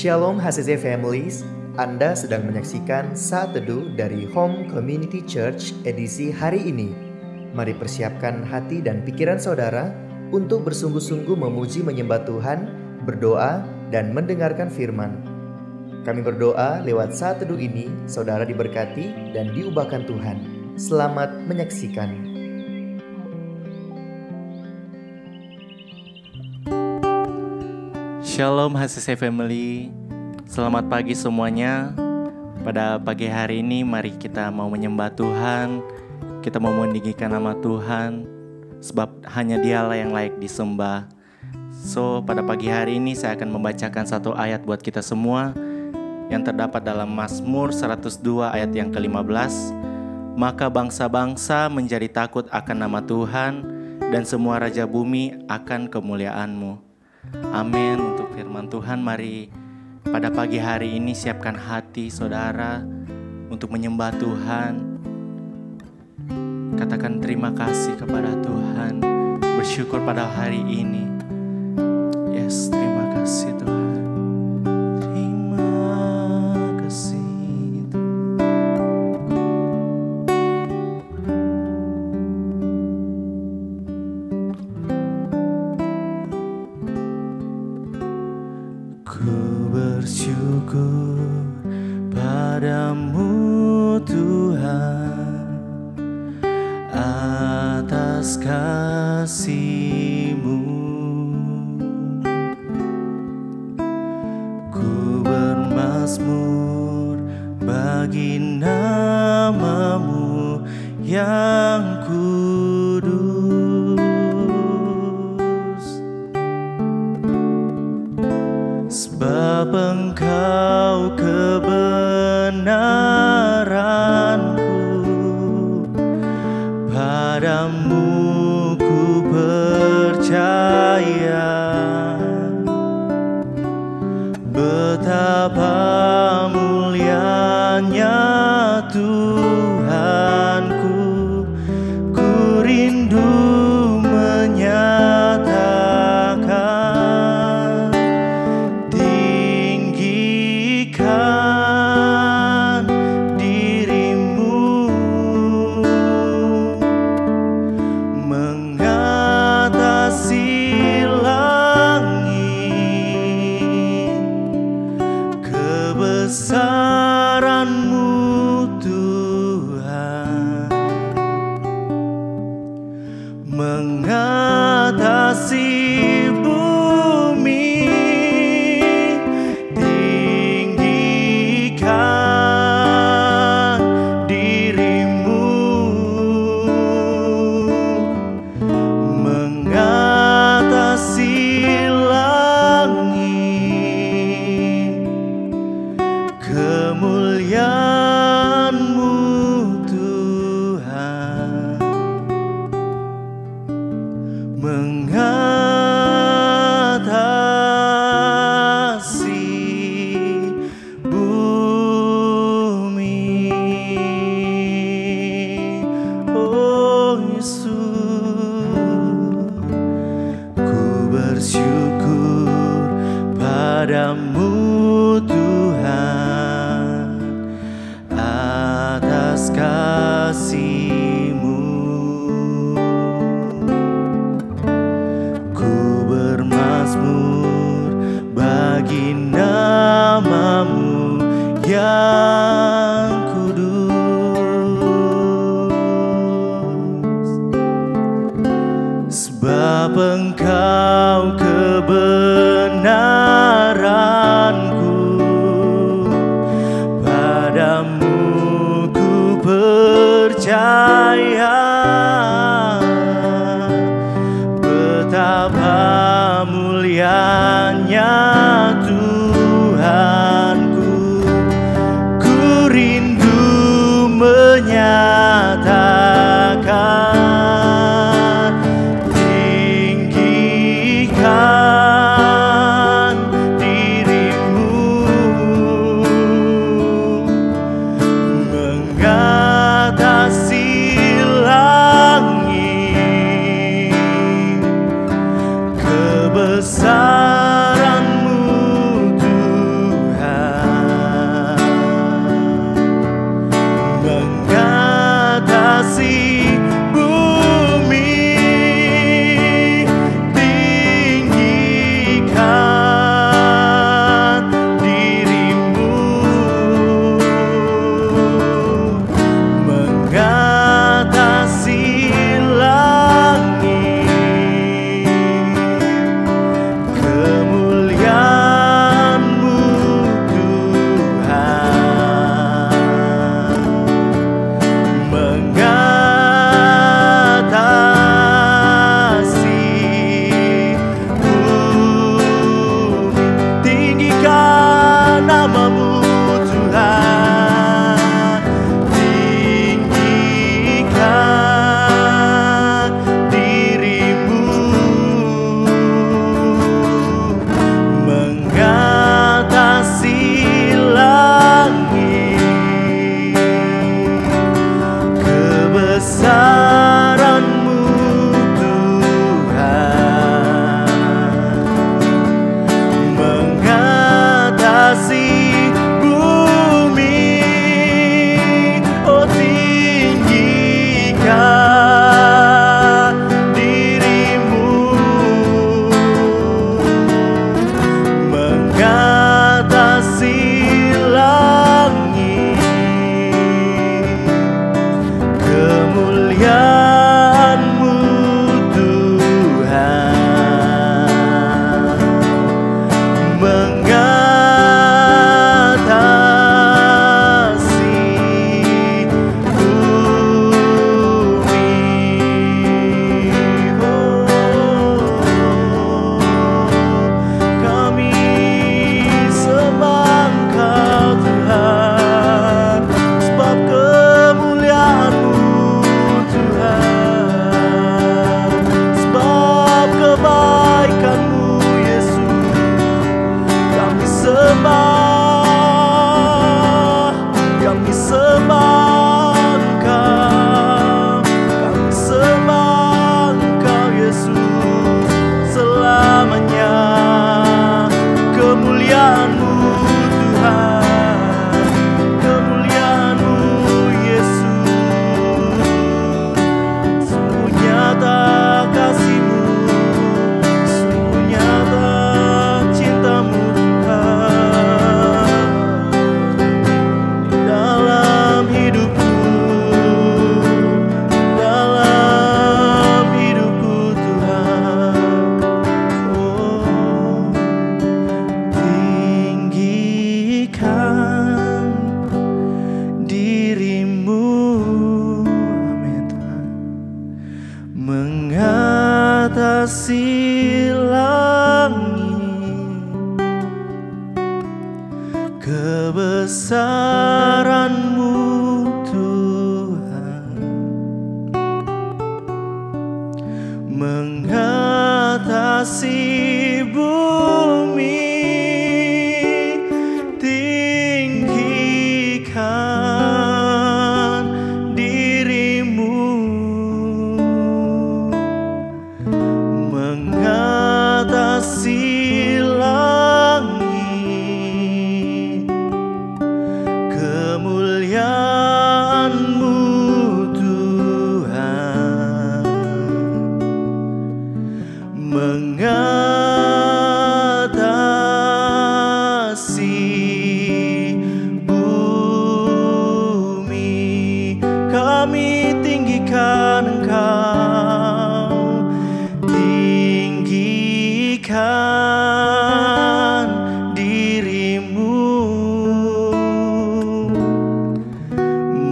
Shalom HCC Families, Anda sedang menyaksikan Saat Teduh dari Home Community Church edisi hari ini. Mari persiapkan hati dan pikiran saudara untuk bersungguh-sungguh memuji menyembah Tuhan, berdoa, dan mendengarkan firman. Kami berdoa lewat Saat Teduh ini, saudara diberkati dan diubahkan Tuhan. Selamat menyaksikan. Shalom HCC Family, selamat pagi semuanya. Pada pagi hari ini mari kita mau menyembah Tuhan. Kita mau meninggikan nama Tuhan, sebab hanya Dialah yang layak disembah. So pada pagi hari ini saya akan membacakan satu ayat buat kita semua yang terdapat dalam Mazmur 102 ayat yang ke-15. Maka bangsa-bangsa menjadi takut akan nama Tuhan, dan semua raja bumi akan kemuliaan-Mu. Amin. Untuk firman Tuhan, mari pada pagi hari ini siapkan hati saudara untuk menyembah Tuhan. Katakan terima kasih kepada Tuhan, bersyukur pada hari ini. Yes, terima kasih Tuhan. Terima kasih bersyukur padamu Tuhan atas kasih-Mu. Ku bermazmur bagi nama-Mu yang kudus, sebab Engkau kebenaranku, padamu ku percaya. Betapa mulianya Tuhanku, ku rindu menyatakan dirimu mengatasi langit, kebesaran-Mu Tuhan mengatasi bumi. Tinggikan dirimu mengatasi langit, kemuliaan-Mu Tuhan mengatasi bumi. Oh Yesus, ku bersyukur padamu Tuhan atas kasih-Mu. Ku bermazmur bagi nama-Mu yang kudus, sebab Engkau kebenaranku, padamu ku percaya. Betapa mulianya Tuhanku, ku rindu menyatakan tinggikan dirimu mengatasi langit, kebesaran-Mu Tuhan mengatasi langit, kebesaran-Mu Tuhan mengatasi bumi, tinggikan diri-Mu, mengatasi langit, kemuliaan-Mu Tuhan mengatasi bumi. Kami tinggikan Engkau, tinggikan diri-Mu,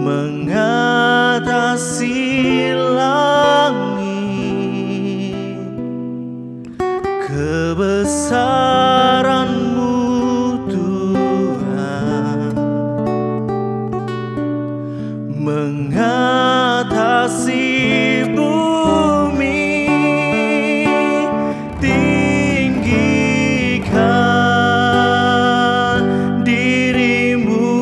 mengatasi langit, kebesaran-Mu Tuhan mengatasi bumi, tinggikan diri-Mu,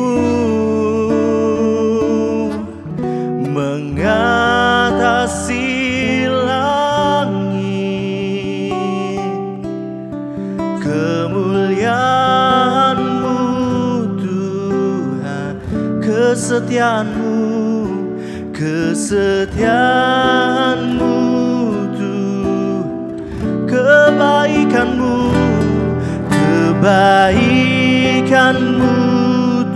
mengatasi langit, kemuliaan-Mu Tuhan, kesetiaan-Mu, kesetiaan-Mu Tuhan, kebaikan-Mu, kebaikan-Mu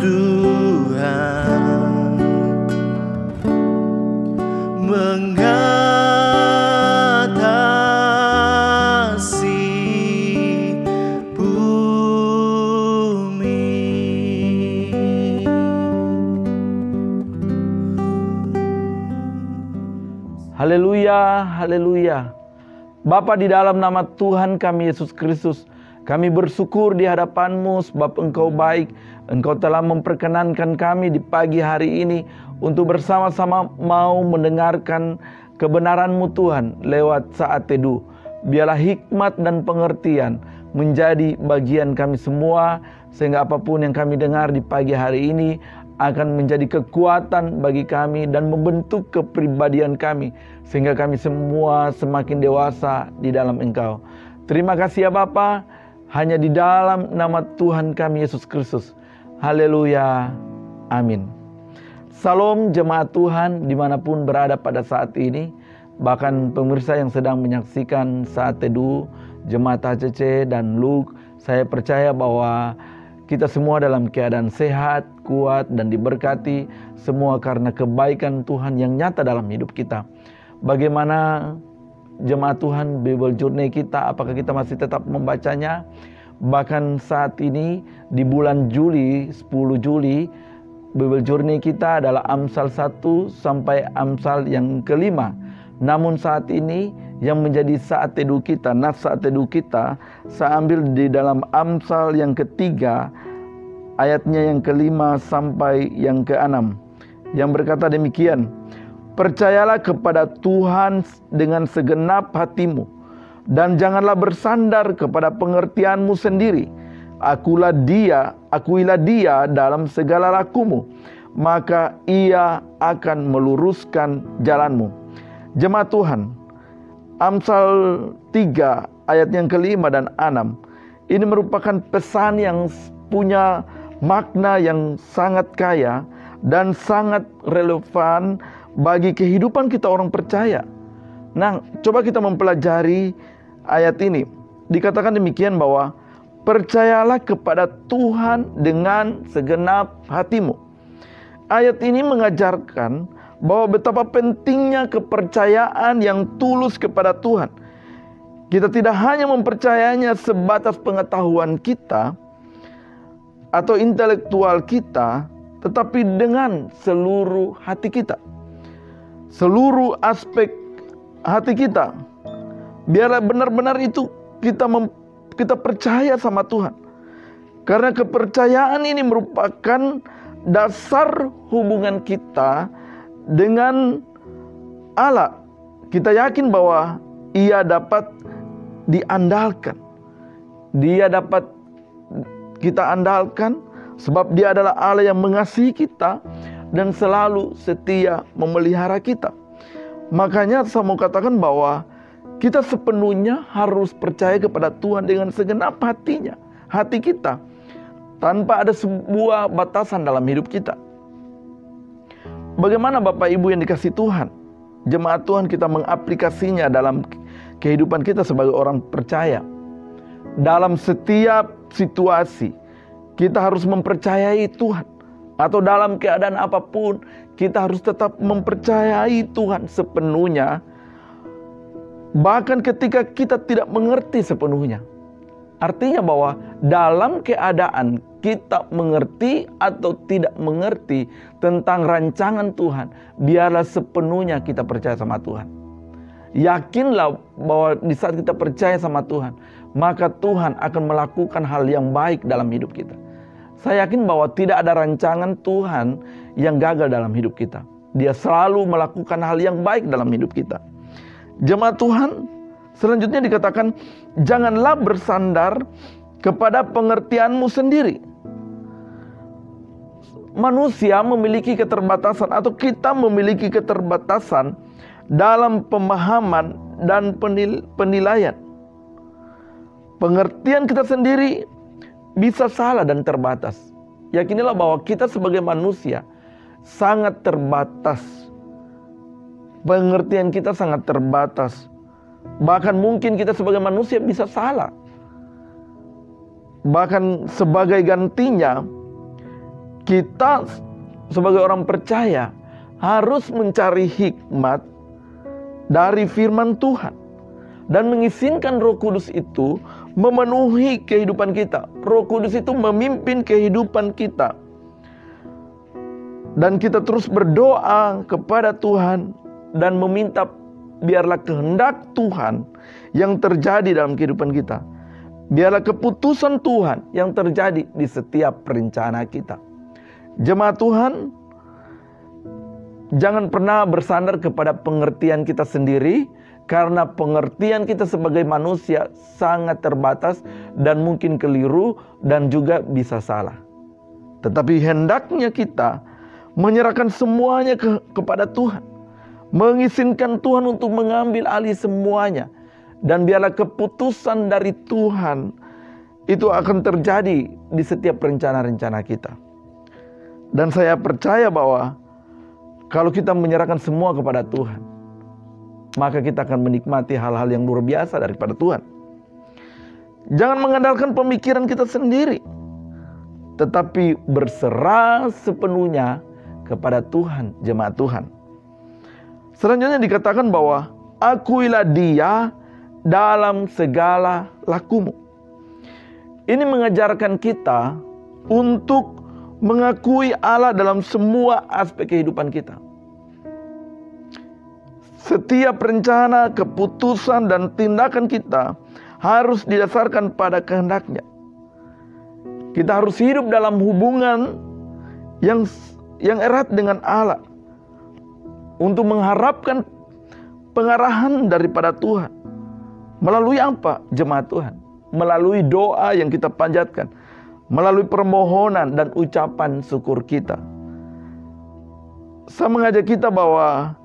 Tuhan mengatasi bumi. Haleluya, haleluya. Bapa, di dalam nama Tuhan kami Yesus Kristus, kami bersyukur di hadapan-Mu sebab Engkau baik. Engkau telah memperkenankan kami di pagi hari ini untuk bersama-sama mau mendengarkan kebenaran-Mu Tuhan lewat saat teduh. Biarlah hikmat dan pengertian menjadi bagian kami semua, sehingga apapun yang kami dengar di pagi hari ini akan menjadi kekuatan bagi kami dan membentuk kepribadian kami, sehingga kami semua semakin dewasa di dalam Engkau. Terima kasih ya Bapa, hanya di dalam nama Tuhan kami Yesus Kristus. Haleluya, amin. Salam jemaat Tuhan dimanapun berada pada saat ini, bahkan pemirsa yang sedang menyaksikan saat teduh Jemaat HCC dan Luke. Saya percaya bahwa kita semua dalam keadaan sehat, kuat, dan diberkati, semua karena kebaikan Tuhan yang nyata dalam hidup kita. Bagaimana jemaat Tuhan Bible Journey kita, apakah kita masih tetap membacanya? Bahkan saat ini di bulan Juli, 10 Juli, Bible Journey kita adalah Amsal 1 sampai Amsal yang kelima. Namun saat ini yang menjadi saat teduh kita, nas saat teduh kita, saya ambil di dalam Amsal yang ketiga, ayatnya yang kelima sampai yang keenam, yang berkata demikian: percayalah kepada Tuhan dengan segenap hatimu, dan janganlah bersandar kepada pengertianmu sendiri. Akuilah dia dalam segala lakumu, maka ia akan meluruskan jalanmu. Jemaat Tuhan, Amsal 3 ayat yang kelima dan 6 ini merupakan pesan yang punya makna yang sangat kaya dan sangat relevan bagi kehidupan kita orang percaya. Nah, coba kita mempelajari ayat ini. Dikatakan demikian bahwa percayalah kepada Tuhan dengan segenap hatimu. Ayat ini mengajarkan bahwa betapa pentingnya kepercayaan yang tulus kepada Tuhan. Kita tidak hanya mempercayainya sebatas pengetahuan kita atau intelektual kita, tetapi dengan seluruh hati kita, seluruh aspek hati kita. Biarlah benar-benar itu kita percaya sama Tuhan. Karena kepercayaan ini merupakan dasar hubungan kita dengan Allah. Kita yakin bahwa Ia dapat diandalkan. Dia dapat kita andalkan sebab Dia adalah Allah yang mengasihi kita dan selalu setia memelihara kita. Makanya saya mau katakan bahwa kita sepenuhnya harus percaya kepada Tuhan dengan segenap hati kita, tanpa ada sebuah batasan dalam hidup kita. Bagaimana Bapak Ibu yang dikasihi Tuhan, jemaat Tuhan, kita mengaplikasinya dalam kehidupan kita sebagai orang percaya? Dalam setiap situasi kita harus mempercayai Tuhan, atau dalam keadaan apapun kita harus tetap mempercayai Tuhan sepenuhnya, bahkan ketika kita tidak mengerti sepenuhnya. Artinya bahwa dalam keadaan kita mengerti atau tidak mengerti tentang rancangan Tuhan, biarlah sepenuhnya kita percaya sama Tuhan. Yakinlah bahwa di saat kita percaya sama Tuhan, maka Tuhan akan melakukan hal yang baik dalam hidup kita. Saya yakin bahwa tidak ada rancangan Tuhan yang gagal dalam hidup kita. Dia selalu melakukan hal yang baik dalam hidup kita. Jemaat Tuhan, selanjutnya dikatakan, janganlah bersandar kepada pengertianmu sendiri. Manusia memiliki keterbatasan, atau kita memiliki keterbatasan dalam pemahaman dan penilaian. Pengertian kita sendiri bisa salah dan terbatas. Yakinilah bahwa kita sebagai manusia sangat terbatas. Pengertian kita sangat terbatas. Bahkan mungkin kita sebagai manusia bisa salah. Bahkan sebagai gantinya, kita sebagai orang percaya harus mencari hikmat dari firman Tuhan dan mengizinkan Roh Kudus itu memenuhi kehidupan kita. Roh Kudus itu memimpin kehidupan kita, dan kita terus berdoa kepada Tuhan dan meminta biarlah kehendak Tuhan yang terjadi dalam kehidupan kita. Biarlah keputusan Tuhan yang terjadi di setiap rencana kita. Jemaat Tuhan, jangan pernah bersandar kepada pengertian kita sendiri, karena pengertian kita sebagai manusia sangat terbatas dan mungkin keliru dan juga bisa salah. Tetapi hendaknya kita menyerahkan semuanya kepada Tuhan, mengizinkan Tuhan untuk mengambil alih semuanya, dan biarlah keputusan dari Tuhan itu akan terjadi di setiap rencana-rencana kita. Dan saya percaya bahwa kalau kita menyerahkan semua kepada Tuhan, maka kita akan menikmati hal-hal yang luar biasa daripada Tuhan. Jangan mengandalkan pemikiran kita sendiri, tetapi berserah sepenuhnya kepada Tuhan, jemaat Tuhan. Selanjutnya dikatakan bahwa akuilah Dia dalam segala lakumu. Ini mengajarkan kita untuk mengakui Allah dalam semua aspek kehidupan kita. Setiap rencana, keputusan, dan tindakan kita harus didasarkan pada kehendak-Nya. Kita harus hidup dalam hubungan yang erat dengan Allah, untuk mengharapkan pengarahan daripada Tuhan. Melalui apa, jemaat Tuhan? Melalui doa yang kita panjatkan, melalui permohonan dan ucapan syukur kita. Saya mengajak kita bahwa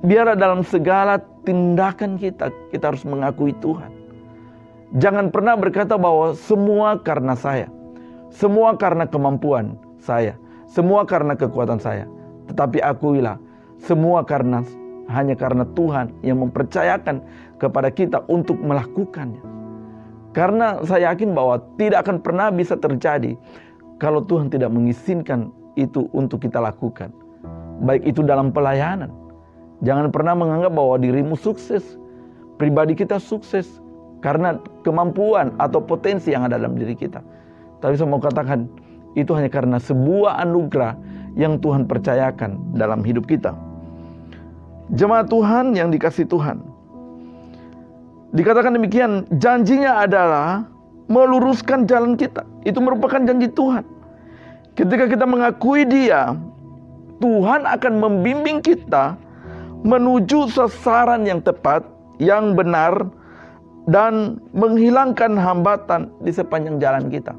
biarlah dalam segala tindakan kita harus mengakui Tuhan. Jangan pernah berkata bahwa semua karena saya, semua karena kemampuan saya, semua karena kekuatan saya. Tetapi akuilah semua hanya karena Tuhan yang mempercayakan kepada kita untuk melakukannya. Karena saya yakin bahwa tidak akan pernah bisa terjadi kalau Tuhan tidak mengizinkan itu untuk kita lakukan. Baik itu dalam pelayanan. Jangan pernah menganggap bahwa dirimu sukses, pribadi kita sukses karena kemampuan atau potensi yang ada dalam diri kita. Tapi saya mau katakan, itu hanya karena sebuah anugerah yang Tuhan percayakan dalam hidup kita. Jemaat Tuhan yang dikasihi Tuhan, Dikatakan demikian, janjinya adalah meluruskan jalan kita. Itu merupakan janji Tuhan. Ketika kita mengakui Dia, Tuhan akan membimbing kita menuju sasaran yang tepat, yang benar, dan menghilangkan hambatan di sepanjang jalan kita.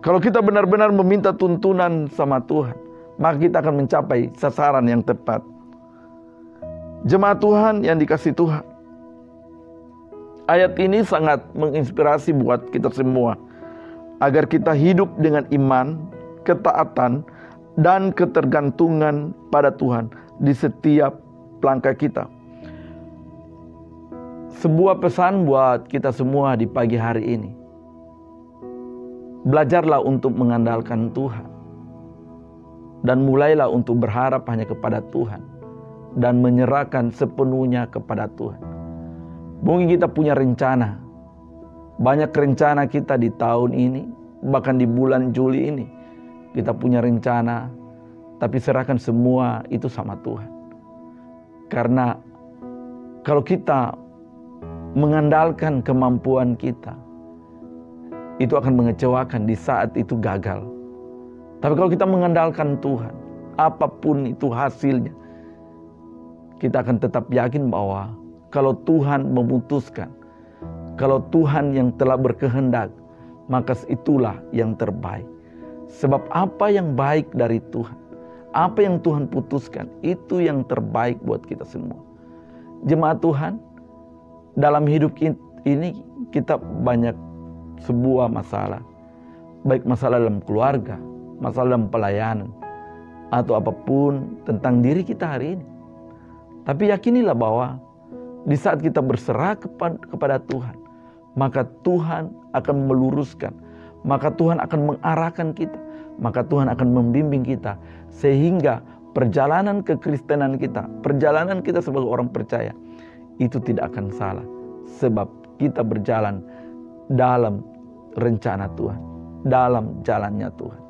Kalau kita benar-benar meminta tuntunan sama Tuhan, maka kita akan mencapai sasaran yang tepat. Jemaat Tuhan yang dikasihi Tuhan, ayat ini sangat menginspirasi buat kita semua, agar kita hidup dengan iman, ketaatan, dan ketergantungan pada Tuhan di setiap langkah kita. Sebuah pesan buat kita semua di pagi hari ini. Belajarlah untuk mengandalkan Tuhan. Dan mulailah untuk berharap hanya kepada Tuhan. Dan menyerahkan sepenuhnya kepada Tuhan. Mungkin kita punya rencana. Banyak rencana kita di tahun ini. Bahkan di bulan Juli ini. Kita punya rencana. Tapi serahkan semua itu sama Tuhan. Karena kalau kita mengandalkan kemampuan kita, itu akan mengecewakan di saat itu gagal. Tapi kalau kita mengandalkan Tuhan, apapun itu hasilnya, kita akan tetap yakin bahwa kalau Tuhan memutuskan, kalau Tuhan yang telah berkehendak, maka itulah yang terbaik. Sebab apa yang baik dari Tuhan, apa yang Tuhan putuskan, itu yang terbaik buat kita semua. Jemaat Tuhan, dalam hidup ini kita banyak sebuah masalah. Baik masalah dalam keluarga, masalah dalam pelayanan, atau apapun tentang diri kita hari ini. Tapi yakinilah bahwa di saat kita berserah kepada Tuhan, maka Tuhan akan meluruskan, maka Tuhan akan mengarahkan kita, maka Tuhan akan membimbing kita, sehingga perjalanan kekristenan kita, perjalanan kita sebagai orang percaya, itu tidak akan salah. Sebab kita berjalan dalam rencana Tuhan, dalam jalannya Tuhan.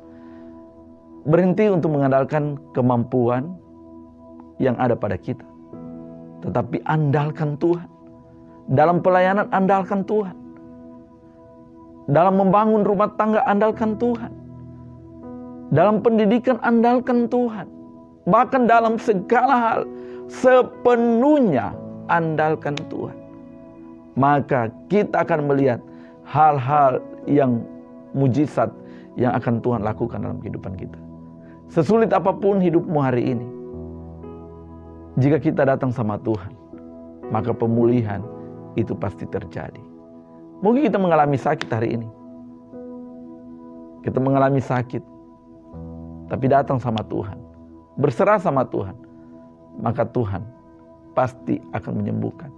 Berhenti untuk mengandalkan kemampuan yang ada pada kita, tetapi andalkan Tuhan. Dalam pelayanan andalkan Tuhan. Dalam membangun rumah tangga andalkan Tuhan. Dalam pendidikan andalkan Tuhan. Bahkan dalam segala hal sepenuhnya andalkan Tuhan. Maka kita akan melihat hal-hal yang mujizat yang akan Tuhan lakukan dalam kehidupan kita. Sesulit apapun hidupmu hari ini, jika kita datang sama Tuhan, maka pemulihan itu pasti terjadi. Mungkin kita mengalami sakit hari ini. Kita mengalami sakit, tapi datang sama Tuhan, berserah sama Tuhan, maka Tuhan pasti akan menyembuhkan.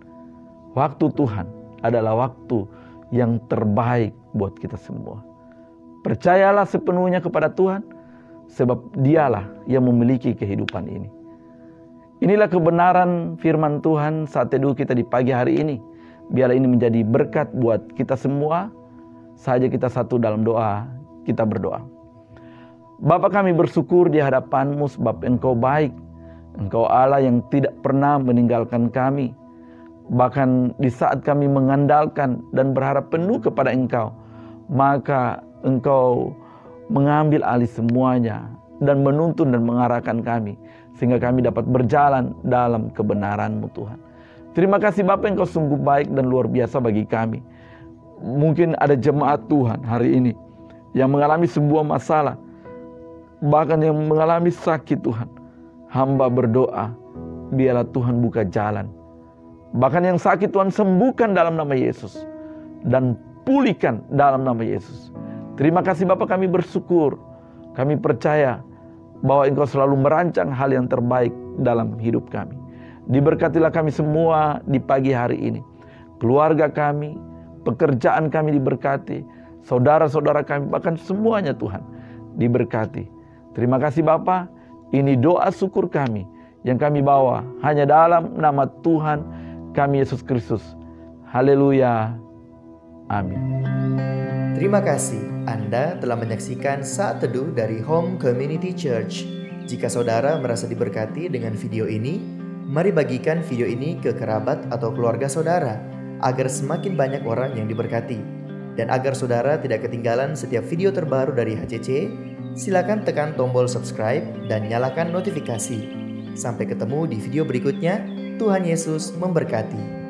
Waktu Tuhan adalah waktu yang terbaik buat kita semua. Percayalah sepenuhnya kepada Tuhan, sebab Dialah yang memiliki kehidupan ini. Inilah kebenaran firman Tuhan saat teduh kita di pagi hari ini. Biarlah ini menjadi berkat buat kita semua. Saja kita satu dalam doa, kita berdoa. Bapa, kami bersyukur di hadapan-Mu sebab Engkau baik. Engkau Allah yang tidak pernah meninggalkan kami. Bahkan di saat kami mengandalkan dan berharap penuh kepada Engkau, maka Engkau mengambil alih semuanya dan menuntun dan mengarahkan kami, sehingga kami dapat berjalan dalam kebenaran-Mu Tuhan. Terima kasih Bapa, Engkau sungguh baik dan luar biasa bagi kami. Mungkin ada jemaat Tuhan hari ini yang mengalami sebuah masalah, bahkan yang mengalami sakit Tuhan. Hamba berdoa, biarlah Tuhan buka jalan. Bahkan yang sakit Tuhan sembuhkan dalam nama Yesus. Dan pulihkan dalam nama Yesus. Terima kasih Bapa, kami bersyukur. Kami percaya bahwa Engkau selalu merancang hal yang terbaik dalam hidup kami. Diberkatilah kami semua di pagi hari ini. Keluarga kami, pekerjaan kami diberkati. Saudara-saudara kami, bahkan semuanya Tuhan diberkati. Terima kasih Bapa. Ini doa syukur kami yang kami bawa hanya dalam nama Tuhan kami Yesus Kristus. Haleluya. Amin. Terima kasih Anda telah menyaksikan Saat Teduh dari Home Community Church. Jika saudara merasa diberkati dengan video ini, mari bagikan video ini ke kerabat atau keluarga saudara. agar semakin banyak orang yang diberkati. Dan agar saudara tidak ketinggalan setiap video terbaru dari HCC, silakan tekan tombol subscribe dan nyalakan notifikasi. Sampai ketemu di video berikutnya. Tuhan Yesus memberkati.